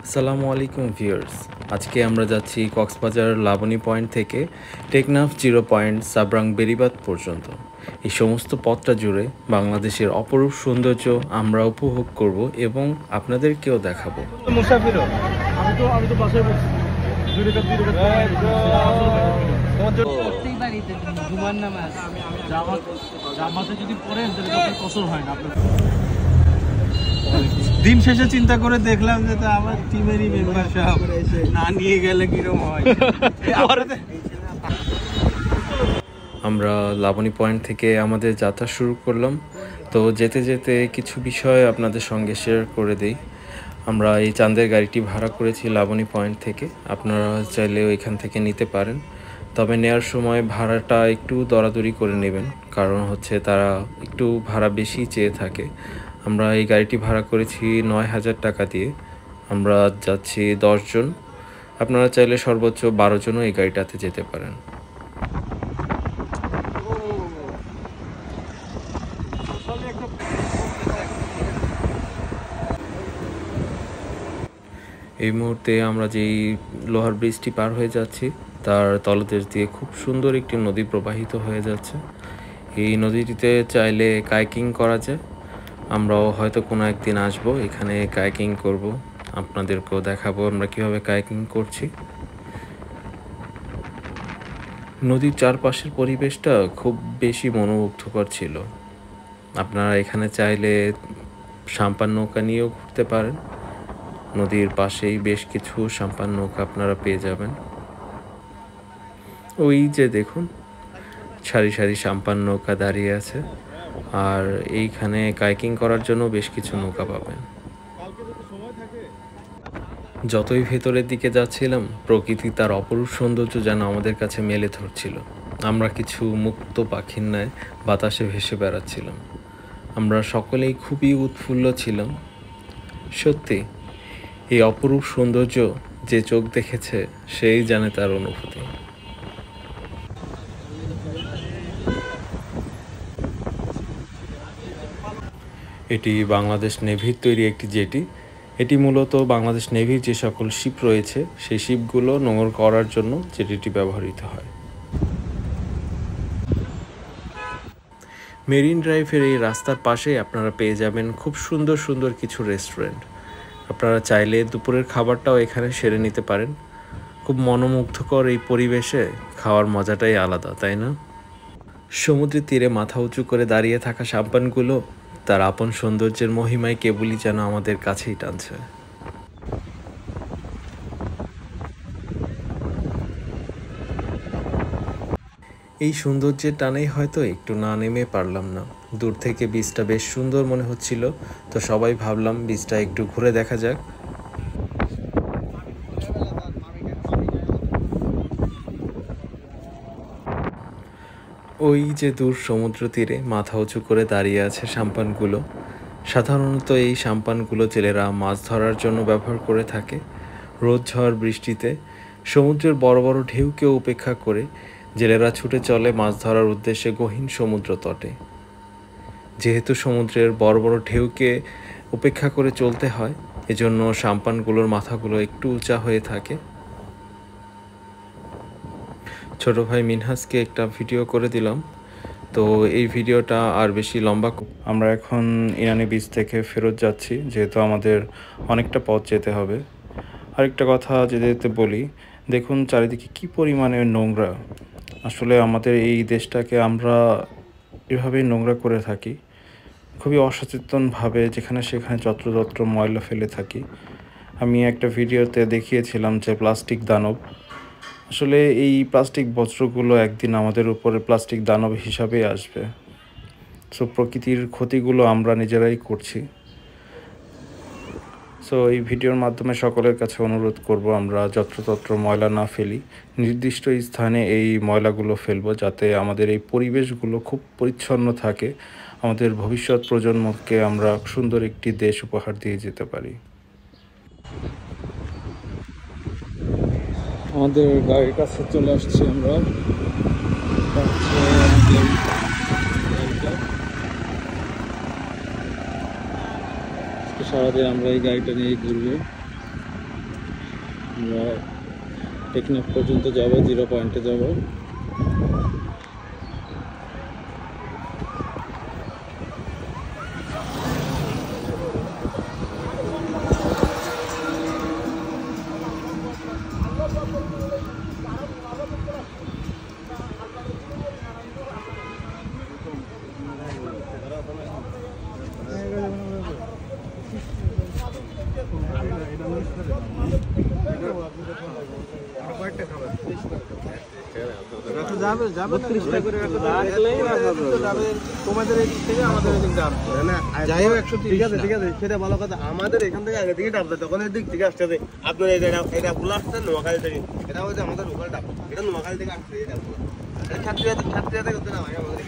আসসালামু আলাইকুম ভিউয়ার্স। আজকে আমরা যাচ্ছি কক্সবাজার লাবণী পয়েন্ট থেকে টেকনাফ জিরো পয়েন্ট সাবরাং বেড়িবাঁধ পর্যন্ত। এই সমস্ত পথটা জুড়ে বাংলাদেশের অপরূপ সৌন্দর্য আমরা উপভোগ করব এবং আপনাদেরকেও দেখাবো। দিন শেষে চিন্তা করে দেখলাম যে তো আমার টিমেরই মেম্বার সব না নিয়ে গেলে কিরকম হয়। আমরা লাবণী পয়েন্ট থেকে আমাদের যাত্রা শুরু করলাম। তো যেতে যেতে কিছু বিষয় আপনাদের সঙ্গে শেয়ার করে দিই। আমরা এই চাঁদের গাড়িটি ভাড়া করেছি লাবণী পয়েন্ট থেকে। আপনারা চাইলেও এখান থেকে নিতে পারেন, তবে নেওয়ার সময় ভাড়াটা একটু দরাদরি করে নেবেন, কারণ হচ্ছে তারা একটু ভাড়া বেশি চেয়ে থাকে। আমরা এই গাড়িটি ভাড়া করেছি ৯,০০০ টাকা দিয়ে। আমরা যাচ্ছি ১০ জন। আপনারা চাইলে সর্বোচ্চ ১২ জনও এই গাড়িটাতে যেতে পারেন। এই মুহূর্তে আমরা যেই লোহার ব্রিজটি পার হয়ে যাচ্ছি তার তলদেশ দিয়ে খুব সুন্দর একটি নদী প্রবাহিত হয়ে যাচ্ছে। এই নদীটিতে চাইলে কায়াকিং করা যায়। আমরাও হয়তো কোনো একদিন আসবো, এখানে কায়াকিং করব, আপনাদেরকেও দেখাবো আমরা কীভাবে কায়াকিং করছি। নদীর চারপাশের পরিবেশটা খুব বেশি মনোমুগ্ধকর ছিল। আপনারা এখানে চাইলে সাম্পান নৌকা নিয়েও ঘুরতে পারেন। নদীর পাশেই বেশ কিছু সাম্পান নৌকা আপনারা পেয়ে যাবেন। ওই যে দেখুন, সারি সারি সাম্পান নৌকা দাঁড়িয়ে আছে, আর এইখানে কায়াকিং করার জন্য বেশ কিছু নৌকা পাবেন। যতই ভেতরের দিকে যাচ্ছিলাম, প্রকৃতি তার অপরূপ সৌন্দর্য যেন আমাদের কাছে মেলে ধরছিল। আমরা কিছু মুক্ত পাখির ন্যায় বাতাসে ভেসে বেড়াচ্ছিলাম। আমরা সকলেই খুবই উৎফুল্ল ছিলাম। সত্যি এই অপরূপ সৌন্দর্য যে চোখ দেখেছে সেই জানে তার অনুভূতি। এটি বাংলাদেশ নেভির তৈরি একটি জেটি। এটি মূলত বাংলাদেশ নেভির যে সকল শিপ রয়েছে সেই শিপগুলো নোঙর করার জন্য জেটিটি ব্যবহৃত হয়। মেরিন ড্রাইভের এই রাস্তার পাশেই আপনারা পেয়ে যাবেন খুব সুন্দর সুন্দর কিছু রেস্টুরেন্ট। আপনারা চাইলে দুপুরের খাবারটাও এখানে সেরে নিতে পারেন। খুব মনোমুগ্ধকর এই পরিবেশে খাওয়ার মজাটাই আলাদা, তাই না? সমুদ্রের তীরে মাথা উঁচু করে দাঁড়িয়ে থাকা সাম্পানগুলো তার আপন সৌন্দর্যের মহিমায় কেবলই যেন আমাদের কাছেই টানছে। এই সৌন্দর্যের টানেই হয়তো একটু না নেমে পারলাম না। দূর থেকে বীজটা বেশ সুন্দর মনে হচ্ছিল, তো সবাই ভাবলাম বীজটা একটু ঘুরে দেখা যাক। ওই যে দূর সমুদ্র তীরে মাথা উঁচু করে দাঁড়িয়ে আছে সাম্পানগুলো। সাধারণত এই সাম্পানগুলো জেলেরা মাছ ধরার জন্য ব্যবহার করে থাকে। রোদ ঝড় বৃষ্টিতে সমুদ্রের বড় বড় ঢেউকে উপেক্ষা করে জেলেরা ছুটে চলে মাছ ধরার উদ্দেশ্যে গহীন সমুদ্র তটে। যেহেতু সমুদ্রের বড় বড় ঢেউকে উপেক্ষা করে চলতে হয়, এজন্য সাম্পানগুলোর মাথাগুলো একটু উঁচা হয়ে থাকে। ছোট ভাই মিনহাসকে একটা ভিডিও করে দিলাম, তো এই ভিডিওটা আর বেশি লম্বা। আমরা এখন ইনানি বিচ থেকে ফেরত যাচ্ছি, যেহেতু আমাদের অনেকটা পথ যেতে হবে। আরেকটা কথা যেতে যেতে বলি, দেখুন চারিদিকে কি পরিমাণে নোংরা। আসলে আমাদের এই দেশটাকে আমরা এভাবেই নোংরা করে থাকি, খুবই অসচেতনভাবে যেখানে সেখানে যত্রতত্র ময়লা ফেলে থাকি। আমি একটা ভিডিওতে দেখিয়েছিলাম যে প্লাস্টিক দানব, আসলে এই প্লাস্টিক বজ্রগুলো একদিন আমাদের উপরে প্লাস্টিক দানব হিসাবে আসবে। সো প্রকৃতির ক্ষতিগুলো আমরা নিজেরাই করছি। সো এই ভিডিওর মাধ্যমে সকলের কাছে অনুরোধ করব, আমরা যত্রতত্র ময়লা না ফেলি, নির্দিষ্ট স্থানে এই ময়লাগুলো ফেলবো, যাতে আমাদের এই পরিবেশগুলো খুব পরিচ্ছন্ন থাকে, আমাদের ভবিষ্যৎ প্রজন্মকে আমরা সুন্দর একটি দেশ উপহার দিয়ে যেতে পারি। আমাদের গাড়ির কাছে চলে আসছি আমরা। সারাদিন আমরা এই গাড়িটা নিয়েই ঘুরবো। আমরা টেকনাফ পর্যন্ত যাব, 0 পয়েন্টে যাব। তোমাদের এদিক থেকে আমাদের এদিক ডাব যাই হোক 130। ঠিক আছে সেটা ভালো কথা। আমাদের এখান থেকে আগে থেকে ডাব তখন এদিক থেকে আসতে হবে। আপনার এটা গুলো আসছে নোয়াখালী থেকে, এটা হচ্ছে আমাদের লোকাল ডাব, এটা নোয়াখালী থেকে আসছে। এই ডাবগুলো ছাত্রীরা করতে না ভাই আমাদের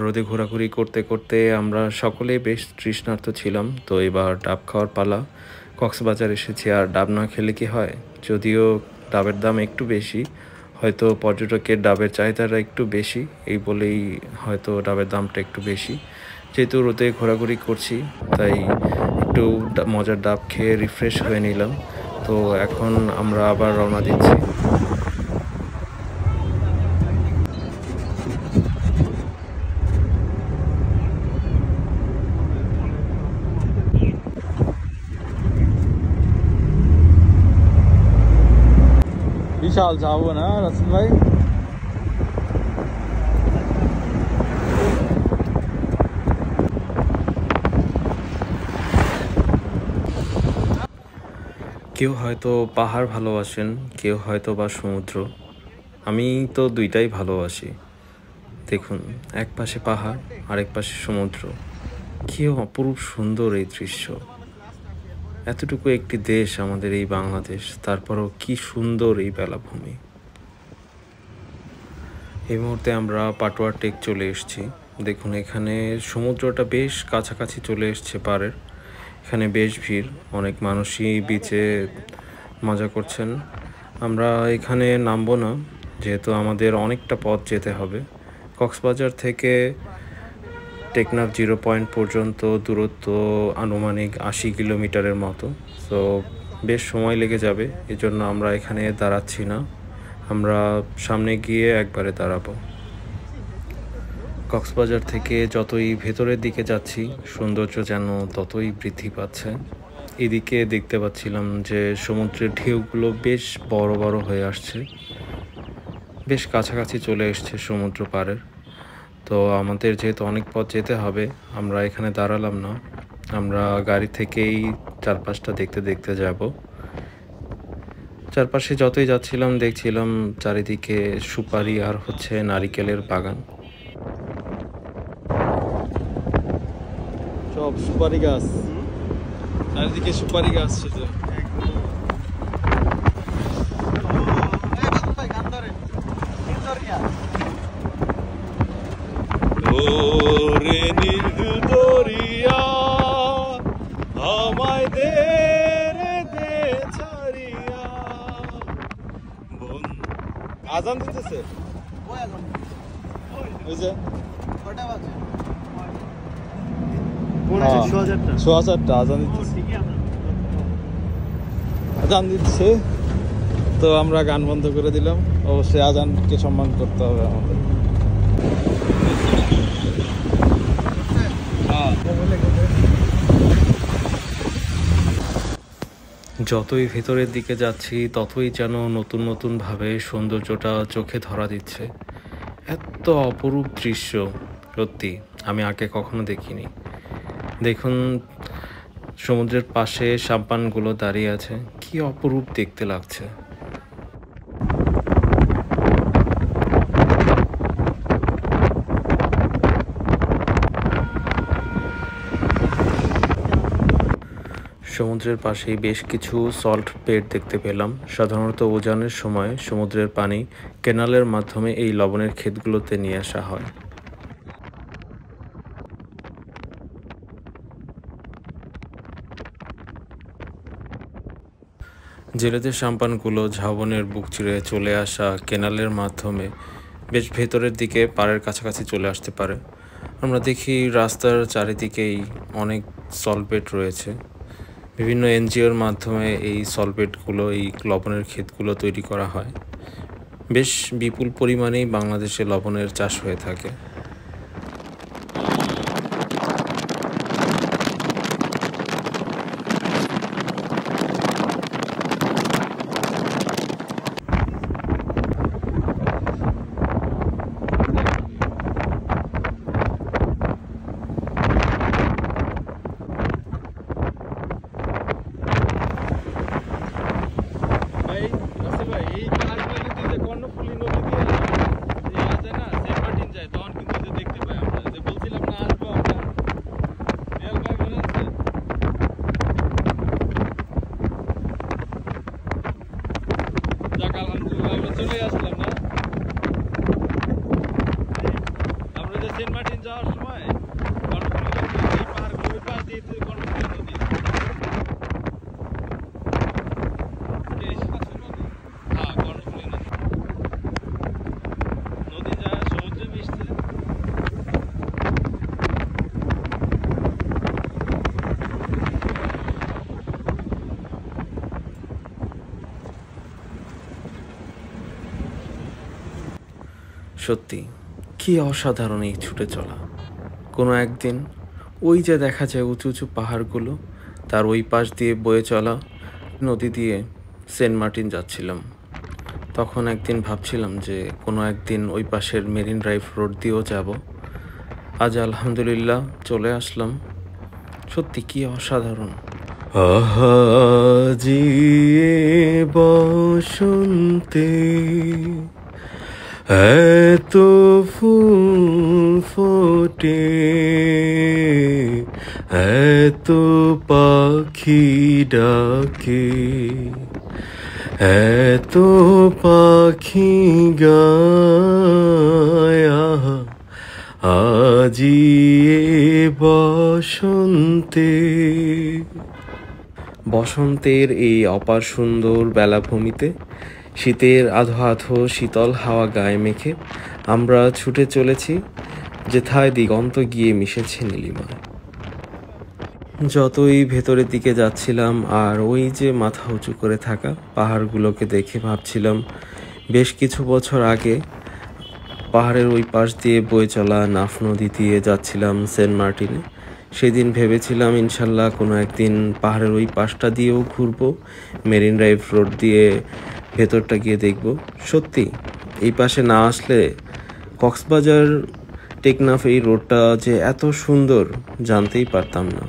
রোদে ঘোরাঘুরি করতে করতে আমরা সকলেই বেশ তৃষ্ণার্ত ছিলাম। তো এবার ডাব খাওয়ার পালা। কক্সবাজার এসেছি, আর ডাব না খেলে কি হয়? যদিও ডাবের দাম একটু বেশি, হয়তো পর্যটকের ডাবের চাহিদাটা একটু বেশি, এই বলেই হয়তো ডাবের দামটা একটু বেশি। যেহেতু রোদে ঘোরাঘুরি করছি, তাই একটু মজার ডাব খেয়ে রিফ্রেশ হয়ে নিলাম। তো এখন আমরা আবার রওনা দিচ্ছি। বিশাল যাবো না রাসেল ভাই। কেউ হয়তো পাহাড় ভালোবাসেন, কেউ হয়তো বা সমুদ্র। আমি তো দুইটাই ভালোবাসি। দেখুন, এক পাশে পাহাড়, আরেক পাশে সমুদ্র। কি অপরূপ সুন্দর এই দৃশ্য। এতটুকু একটি দেশ আমাদের এই বাংলাদেশ, তারপরও কি সুন্দর এই বেলাভূমি। এই মুহূর্তে আমরা পাটোয়া টেক চলে এসেছি। দেখুন, এখানে সমুদ্রটা বেশ কাছাকাছি চলে এসছে পাড়ের। এখানে বেশ ভিড়, অনেক মানুষই বিচে মজা করছেন। আমরা এখানে নামবো না, যেহেতু আমাদের অনেকটা পথ যেতে হবে। কক্সবাজার থেকে টেকনাফ 0 পয়েন্ট পর্যন্ত দূরত্ব আনুমানিক 80 কিলোমিটারের মতো। তো বেশ সময় লেগে যাবে, এজন্য আমরা এখানে দাঁড়াচ্ছি না। আমরা সামনে গিয়ে একবারে দাঁড়াবো। কক্সবাজার থেকে যতই ভেতরের দিকে যাচ্ছি, সৌন্দর্য যেন ততই বৃদ্ধি পাচ্ছে। এদিকে দেখতে পাচ্ছিলাম যে সমুদ্রের ঢেউগুলো বেশ বড় বড় হয়ে আসছে, বেশ কাছাকাছি চলে এসছে সমুদ্র পাড়ের। তো আমাদের যেহেতু অনেক পথ যেতে হবে, আমরা এখানে দাঁড়ালাম না, আমরা গাড়ি থেকেই চারপাশটা দেখতে দেখতে যাব। চারপাশে যতই যাচ্ছিলাম দেখছিলাম চারিদিকে সুপারি আর হচ্ছে নারিকেলের বাগান। সব সুপারি গাছ, চারিদিকে সুপারি গাছ শুধু। ওরে নীল দরিয়া আমায় দে রে দে ছাড়িয়া। আজান দিতেছে, ওই যে সোয়া চারটা আজান দিতেছে, আজান দিচ্ছে। তো আমরা গান বন্ধ করে দিলাম। অবশ্যই আজানকে সম্মান করতে হবে আমাদের। যতই ভেতরের দিকে যাচ্ছি, ততই যেন নতুন নতুনভাবে সৌন্দর্যটা চোখে ধরা দিচ্ছে। এত অপরূপ দৃশ্য, সত্যি আমি আগে কখনো দেখিনি। দেখুন, সমুদ্রের পাশে সাম্পানগুলো দাঁড়িয়ে আছে, কি অপরূপ দেখতে লাগছে। সমুদ্রের পাশেই বেশ কিছু সল্ট বেড দেখতে পেলাম। সাধারণত উজানের সময় সমুদ্রের পানি ক্যানালের মাধ্যমে এই লবণের ক্ষেতগুলোতে নিয়ে আসা হয়। জেলেদের সাম্পানগুলো ঝাউবনের বুক চিরে চলে আসা কেনালের মাধ্যমে বেশ ভেতরের দিকে পাড়ের কাছাকাছি চলে আসতে পারে। আমরা দেখি রাস্তার চারিদিকেই অনেক সলভেট রয়েছে। বিভিন্ন এনজিওর মাধ্যমে এই সলভেটগুলো, এই লবণের ক্ষেতগুলো তৈরি করা হয়। বেশ বিপুল পরিমাণেই বাংলাদেশে লবণের চাষ হয়ে থাকে। চলে আসলাম না আমরা যে সেন্ট মার্টিন যাওয়ার সময় এই পাহাড়গুলোর পাশ দিয়ে কর্ণফুলী নদী হ্যাঁ কর্ণফুলী নদী নদী যায় সমুদ্রে মিশছে। সত্যি কি অসাধারণ এই ছুটে চলা। কোনো একদিন ওই যে দেখা যায় উঁচু উঁচু পাহাড়গুলো, তার ওই পাশ দিয়ে বয়ে চলা নদী দিয়ে সেন্ট মার্টিন যাচ্ছিলাম। তখন একদিন ভাবছিলাম যে কোনো একদিন ওই পাশের মেরিন ড্রাইভ রোড দিয়েও যাব। আজ আলহামদুলিল্লাহ চলে আসলাম। সত্যি কি অসাধারণ। আহাজি বসন্তে এত ফুল ফোটে, এত পাখি ডাকে, এত পাখি গায়, আজি বসন্তে। বসন্তের এই অপার সুন্দর বেলাভূমিতে শীতের আধো আধো শীতল হাওয়া গায়ে মেখে আমরা ছুটে চলেছি যেথায় দিগন্ত গিয়ে মিশেছে নীলিমায়। যতই ভেতরের দিকে যাচ্ছিলাম আর ওই যে মাথা উঁচু করে থাকা পাহাড়গুলোকে দেখে ভাবছিলাম বেশ কিছু বছর আগে পাহাড়ের ওই পাশ দিয়ে বয়ে চলা নাফ নদী দিয়ে যাচ্ছিলাম সেন্ট মার্টিনে। সেদিন ভেবেছিলাম ইনশাল্লাহ কোনো একদিন পাহাড়ের ওই পাশটা দিয়েও ঘুরবো, মেরিন ড্রাইভ রোড দিয়ে ভেতরটা গিয়ে দেখব। সত্যি এই পাশে না আসলে কক্সবাজার টেকনাফ এই রোডটা যে এত সুন্দর জানতেই পারতাম না।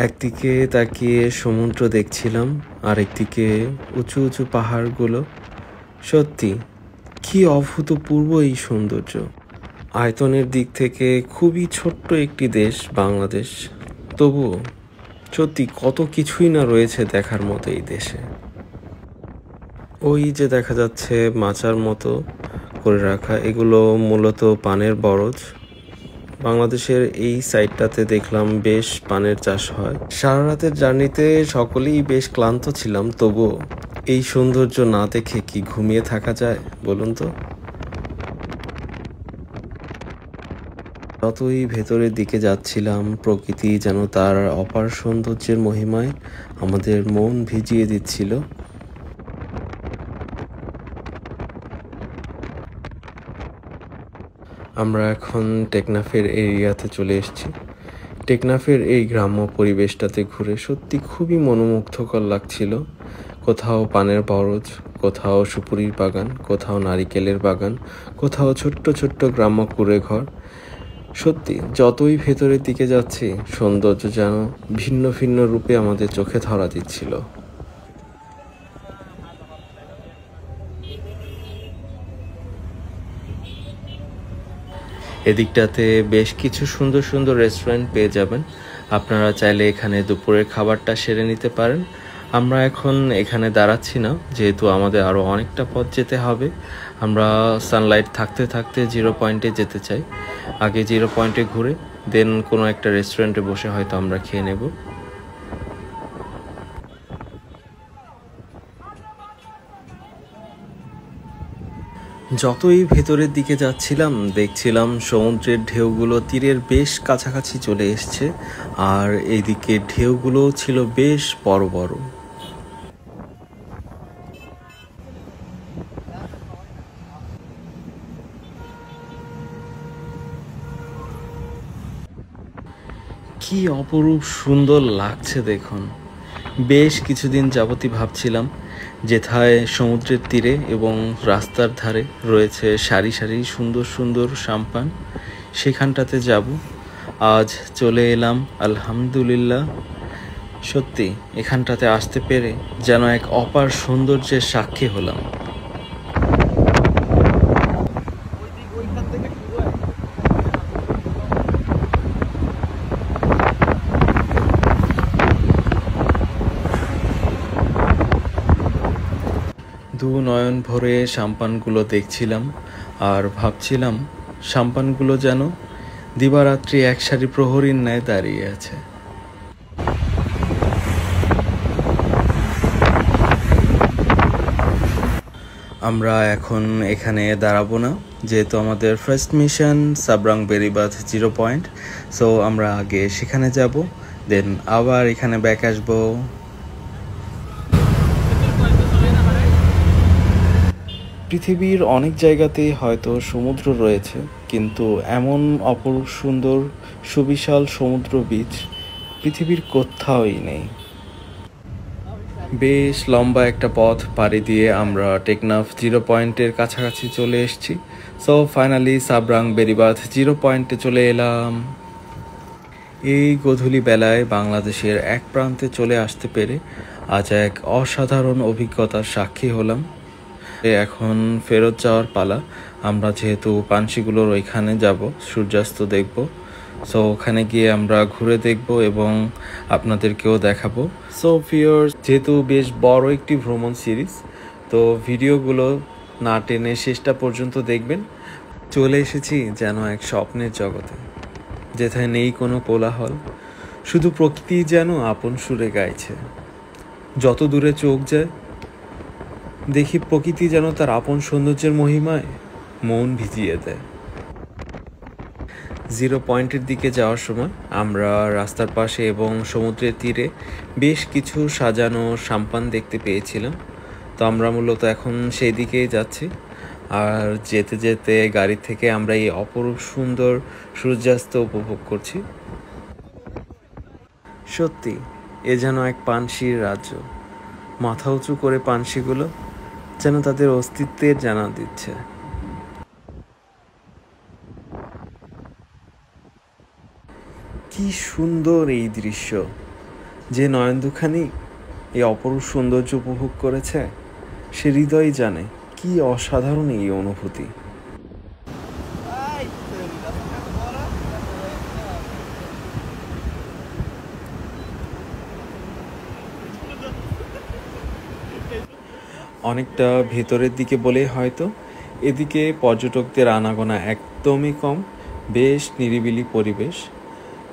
একদিকে তাকিয়ে সমুদ্র দেখছিলাম, আর একদিকে উঁচু উঁচু পাহাড়গুলো। সত্যি কি অভূতপূর্ব এই সৌন্দর্য। আয়তনের দিক থেকে খুবই ছোট্ট একটি দেশ বাংলাদেশ, তবুও সত্যি কত কিছুই না রয়েছে দেখার মতো এই দেশে। ওই যে দেখা যাচ্ছে মাচার মতো করে রাখা, এগুলো মূলত পানের বরজ। বাংলাদেশের এই সাইডটাতে দেখলাম বেশ পানের চাষ হয়। সারা রাতের জার্নিতে সকলেই বেশ ক্লান্ত ছিলাম, তবুও এই সৌন্দর্য না দেখে কি ঘুমিয়ে থাকা যায় বলুন তো? যতই ভেতরের দিকে যাচ্ছিলাম প্রকৃতি যেন তার অপার সৌন্দর্যের মহিমায় আমাদের মন ভিজিয়ে দিচ্ছিল। আমরা এখন টেকনাফের এরিয়াতে চলে এসেছি। টেকনাফের এই গ্রাম্য পরিবেশটাতে ঘুরে সত্যি খুবই মনোমুগ্ধকর লাগছিল। কোথাও পানের বরজ, কোথাও সুপুরির বাগান, কোথাও নারিকেলের বাগান, কোথাও ছোট্ট ছোট্ট গ্রাম্য কুঁড়ে ঘর। সত্যি যতই ভেতরের দিকে যাচ্ছি সৌন্দর্য যেন ভিন্ন ভিন্ন রূপে আমাদের চোখে ধরা দিচ্ছিল। এদিকটাতে বেশ কিছু সুন্দর সুন্দর রেস্টুরেন্ট পেয়ে যাবেন। আপনারা চাইলে এখানে দুপুরের খাবারটা সেরে নিতে পারেন। আমরা এখন এখানে দাঁড়াচ্ছি না, যেহেতু আমাদের আরও অনেকটা পথ যেতে হবে। আমরা সানলাইট থাকতে থাকতে 0 পয়েন্টে যেতে চাই। আগে 0 পয়েন্টে ঘুরে দেন কোনো একটা রেস্টুরেন্টে বসে হয়তো আমরা খেয়ে নেব। যতই ভেতরের দিকে যাচ্ছিলাম দেখছিলাম সমুদ্রের ঢেউগুলো তীরের বেশ কাছাকাছি চলে এসছে, আর এইদিকে ঢেউগুলো ছিল বেশ বড় বড়। কি অপরূপ সুন্দর লাগছে দেখুন। বেশ কিছুদিন যাবতই ভাবছিলাম যেথায় সমুদ্রের তীরে এবং রাস্তার ধারে রয়েছে সারি সারি সুন্দর সুন্দর সাম্পান, সেখানটাতে যাব। আজ চলে এলাম আলহামদুলিল্লাহ। সত্যি এখানটাতে আসতে পেরে যেন এক অপার সৌন্দর্যের সাক্ষী হলাম। দু নয়ন ভরে সাম্পানগুলো দেখছিলাম আর ভাবছিলাম সাম্পানগুলো যেন দিবারাত্রি এক সারি প্রহরীর ন্যায় দাঁড়িয়ে আছে। আমরা এখন এখানে দাঁড়াবো না, যেহেতু আমাদের ফার্স্ট মিশন সাবরাং বেরিবাঁধ 0 পয়েন্ট। সো আমরা আগে সেখানে যাব, দেন আবার এখানে ব্যাক আসবো। পৃথিবীর অনেক জায়গাতেই হয়তো সমুদ্র রয়েছে, কিন্তু এমন অপরূপ সুন্দর সুবিশাল সমুদ্র বীচ পৃথিবীর কোথাওই নেই। বেশ লম্বা একটা পথ পাড়ি দিয়ে আমরা টেকনাফ 0 পয়েন্টের কাছাকাছি চলে এসেছি। সো ফাইনালি সাবরাং বেরিবাঁধ 0 পয়েন্টে চলে এলাম। এই গোধূলি বেলায় বাংলাদেশের এক প্রান্তে চলে আসতে পেরে আজ এক অসাধারণ অভিজ্ঞতার সাক্ষী হলাম। এখন ফেরত যাওয়ার পালা। আমরা যেহেতু পানশিগুলোর ওইখানে যাব, সূর্যাস্ত দেখব। সো ওখানে গিয়ে আমরা ঘুরে দেখব এবং আপনাদেরকেও দেখাবো। সো ভিউয়ার্স, যেহেতু বেশ বড় একটি ভ্রমণ সিরিজ, তো ভিডিওগুলো না টেনে শেষটা পর্যন্ত দেখবেন। চলে এসেছি যেন এক স্বপ্নের জগতে, যেথায় নেই কোনো কোলাহল, শুধু প্রকৃতি যেন আপন সুরে গাইছে। যত দূরে চোখ যায় দেখি প্রকৃতি যেন তার আপন সৌন্দর্যের মহিমায় মন ভিজিয়ে দেয়। 0 পয়েন্টের দিকে যাওয়ার সময় আমরা রাস্তার পাশে এবং সমুদ্রের তীরে বেশ কিছু সাজানো সাম্পান দেখতে পেয়েছিলাম। তো আমরা মূলত এখন সেই দিকেই যাচ্ছি। আর যেতে যেতে গাড়ি থেকে আমরা এই অপরূপ সুন্দর সূর্যাস্ত উপভোগ করছি। সত্যি এ যেন এক পানশির রাজ্য। মাথা উঁচু করে পানশিগুলো যেন তাদের অস্তিত্বের জানা দিচ্ছে। কি সুন্দর এই দৃশ্য! যে নয়ন দুখানি এই অপরূপ সৌন্দর্য উপভোগ করেছে, সে হৃদয় জানে কি অসাধারণ এই অনুভূতি। অনেকটা ভেতরের দিকে বলে হয়তো এদিকে পর্যটকদের আনাগোনা একদমই কম, বেশ নিরিবিলি পরিবেশ।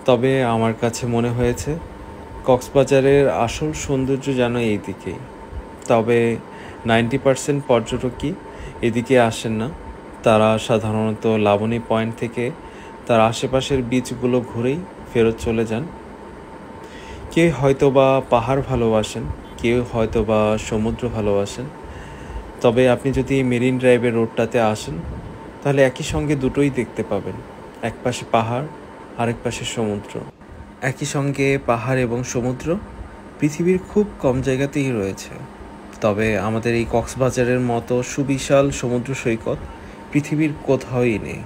তবে আমার কাছে মনে হয়েছে কক্সবাজারের আসল সৌন্দর্য যেন এই দিকেই। তবে 90% পর্যটকই এদিকে আসেন না। তারা সাধারণত লাবণী পয়েন্ট থেকে তার আশেপাশের বিচগুলো ঘুরেই ফেরত চলে যান। কেউ হয়তো বা পাহাড় ভালোবাসেন, কেউ হয়তো বা সমুদ্র ভালোবাসেন। তবে আপনি যদি মেরিন ড্রাইভের রোডটাতে আসেন তাহলে একই সঙ্গে দুটোই দেখতে পাবেন, এক পাশে পাহাড় আরেক পাশে সমুদ্র। একই সঙ্গে পাহাড় এবং সমুদ্র পৃথিবীর খুব কম জায়গাতেই রয়েছে। তবে আমাদের এই কক্সবাজারের মতো সুবিশাল সমুদ্র সৈকত পৃথিবীর কোথাওই নেই।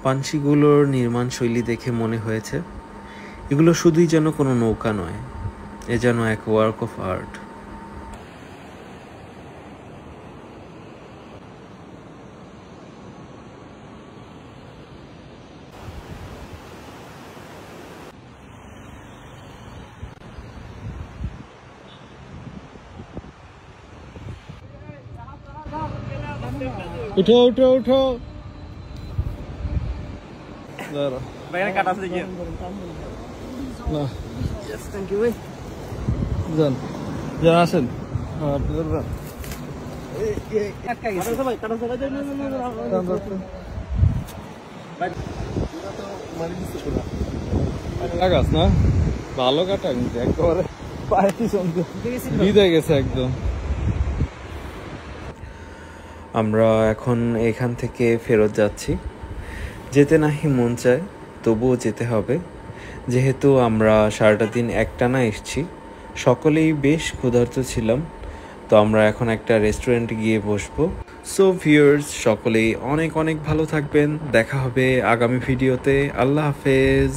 পানশিগুলোর নির্মাণ শৈলী দেখে মনে হয়েছে এগুলো শুধুই যেন কোনো নৌকা নয়, এ যেন এক ওয়ার্ক অফ আর্ট। উঠো উঠো উঠো যান যান আসেন গাছ না ভালো কাটা কিন্তু একেবারে পায়ে ভিজে গেছে একদম। আমরা এখন এখান থেকে ফেরত যাচ্ছি। যেতে নাহি মন চায়, তবুও যেতে হবে, যেহেতু আমরা সারাটা দিন একটানা এসেছি। সকলেই বেশ ক্ষুধার্ত ছিলাম, তো আমরা এখন একটা রেস্টুরেন্টে গিয়ে বসবো। সো ভিউয়ার্স, সকলেই অনেক অনেক ভালো থাকবেন। দেখা হবে আগামী ভিডিওতে। আল্লাহ হাফেজ।